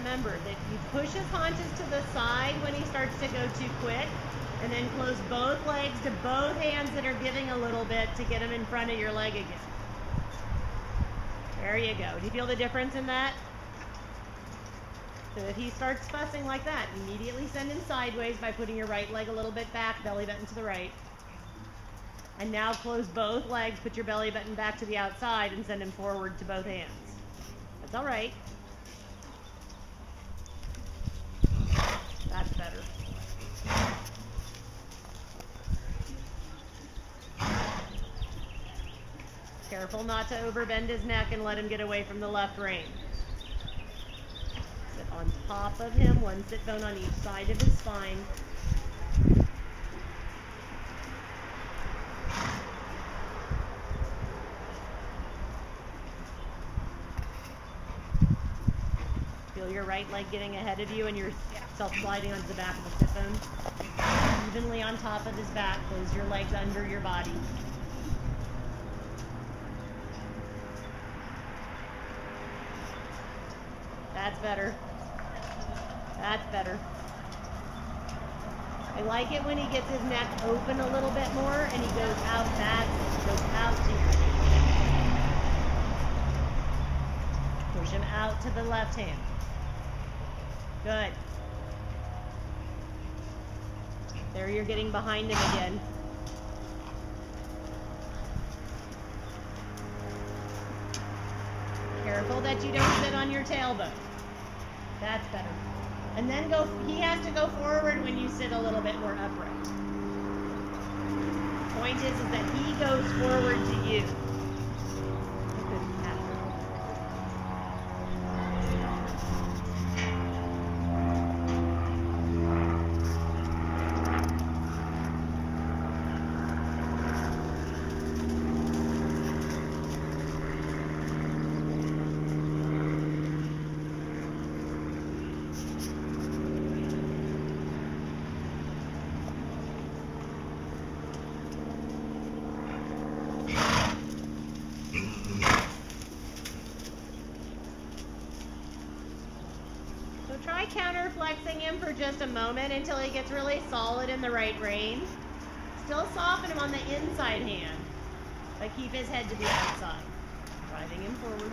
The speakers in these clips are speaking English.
remember that you push his haunches to the side when he starts to go too quick, and then close both legs to both hands that are giving a little bit to get him in front of your leg again. There you go. Do you feel the difference in that? So if he starts fussing like that, immediately send him sideways by putting your right leg a little bit back, belly button to the right. And now close both legs, put your belly button back to the outside, and send him forward to both hands. That's all right. That's better. Careful not to overbend his neck and let him get away from the left rein. Sit on top of him, one sit bone on each side of his spine. Feel your right leg getting ahead of you and yourself sliding onto the back of the sit bone. Evenly on top of his back, close your legs under your body. That's better. That's better. I like it when he gets his neck open a little bit more and he goes out back, goes out to your hand. Push him out to the left hand. Good. There you're getting behind him again. Careful that you don't sit on your tailbone. That's better. And then he has to go forward when you sit a little bit more upright. Point is that he goes forward to you. Try counter flexing him for just a moment until he gets really solid in the right rein. Still soften him on the inside hand, but keep his head to the outside, driving him forward.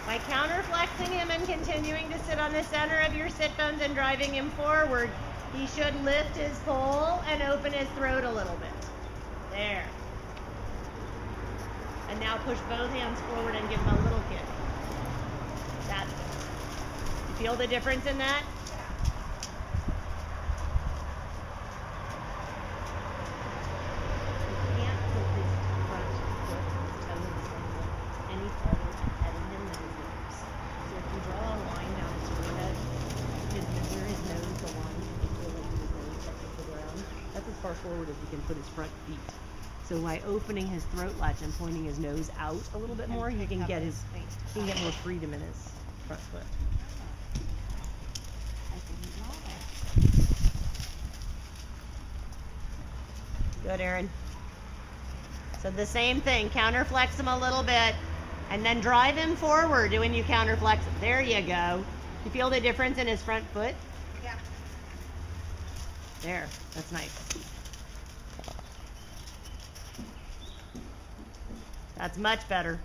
By counter flexing him and continuing to sit on the center of your sit bones and driving him forward, he should lift his pole and open his throat a little bit. There. And now push both hands forward and give him a little kick. That's it. Feel the difference in that? You can't put his front foot, his toes, any farther ahead of him than his nose. So if you draw a line down his forehead, where his nose, the line, you feel like his nose touches the ground. That's as far forward as he can put his front feet. So by opening his throat latch and pointing his nose out a little bit more, he can get more freedom in his front foot. Good, Erin. So the same thing, counter flex him a little bit and then drive him forward when you counter flex him. There you go. You feel the difference in his front foot? Yeah. There, that's nice. That's much better.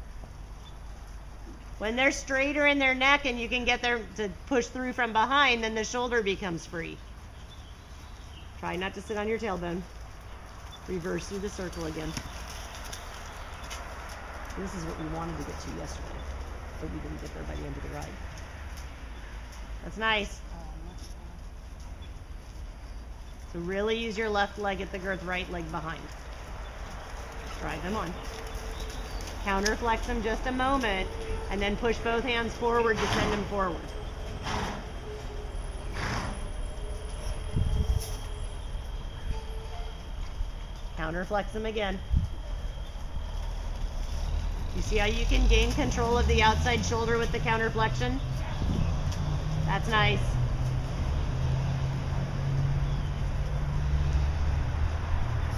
When they're straighter in their neck and you can get there to push through from behind, then the shoulder becomes free. Try not to sit on your tailbone. Reverse through the circle again. This is what we wanted to get to yesterday, but we didn't get there by the end of the ride. That's nice. So really use your left leg at the girth, right leg behind. Drive him on. Counter flex him just a moment, and then push both hands forward to send him forward. Counter flex him again. You see how you can gain control of the outside shoulder with the counter flexion? That's nice.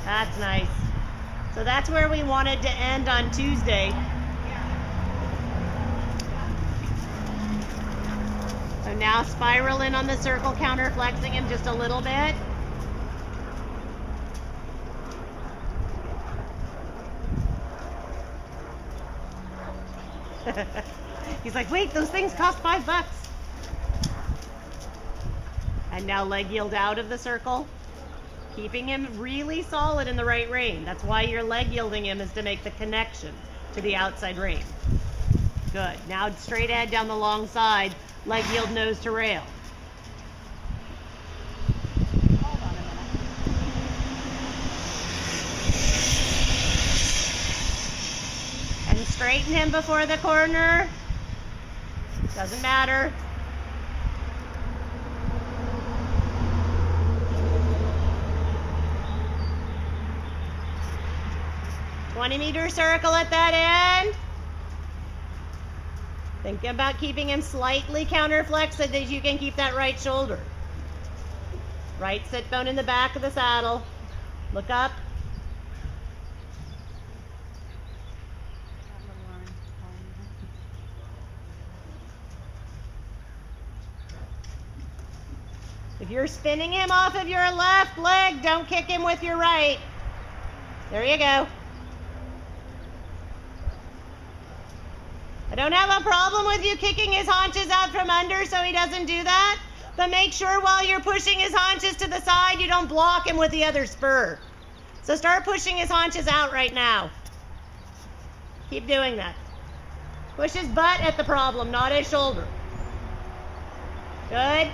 That's nice. So that's where we wanted to end on Tuesday. So now spiral in on the circle, counter flexing him just a little bit. He's like, wait, those things cost $5. And now leg yield out of the circle, keeping him really solid in the right rein. That's why you're leg yielding him, is to make the connection to the outside rein. Good. Now straight ahead down the long side, leg yield nose to rail. Hold on a minute. And straighten him before the corner. Doesn't matter. "20-meter circle at that end." Think about keeping him slightly counterflexed so that you can keep that right shoulder. Right sit bone in the back of the saddle. Look up. If you're spinning him off of your left leg, don't kick him with your right. There you go. I don't have a problem with you kicking his haunches out from under so he doesn't do that, but make sure while you're pushing his haunches to the side, you don't block him with the other spur. So start pushing his haunches out right now. Keep doing that. Push his butt at the problem, not his shoulder. Good.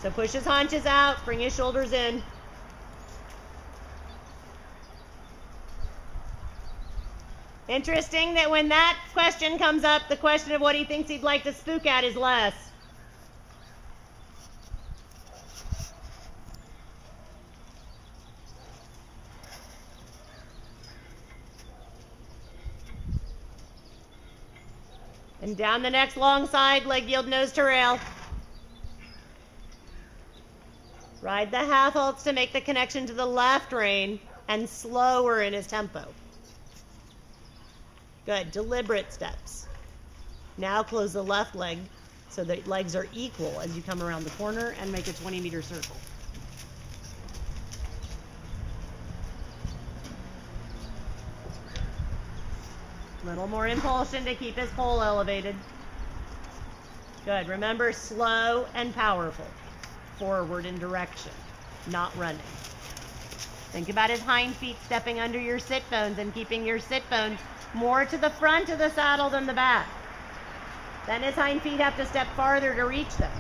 So push his haunches out, bring his shoulders in. Interesting that when that question comes up, the question of what he thinks he'd like to spook at is less. And down the next long side, leg yield nose to rail. Ride the half halts to make the connection to the left rein and slower in his tempo. Good, deliberate steps. Now close the left leg so that legs are equal as you come around the corner and make a 20-meter circle. Little more impulsion to keep his pole elevated. Good, remember, slow and powerful. Forward in direction, not running. Think about his hind feet stepping under your sit bones and keeping your sit bones more to the front of the saddle than the back. Then his hind feet have to step farther to reach them.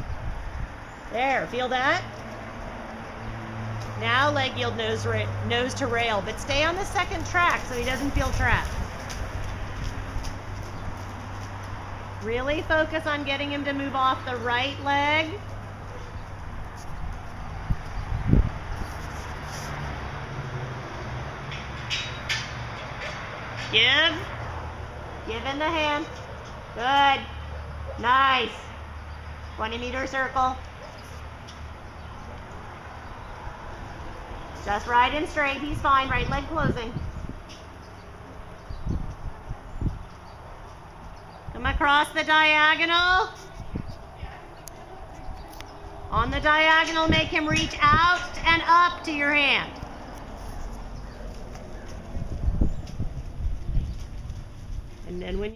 There, feel that? Now leg yield nose to rail, but stay on the second track so he doesn't feel trapped. Really focus on getting him to move off the right leg. Give in the hand. Good. Nice. 20-meter circle. Just right and straight. He's fine. Right leg closing. Come across the diagonal. On the diagonal, make him reach out and up to your hand. And then when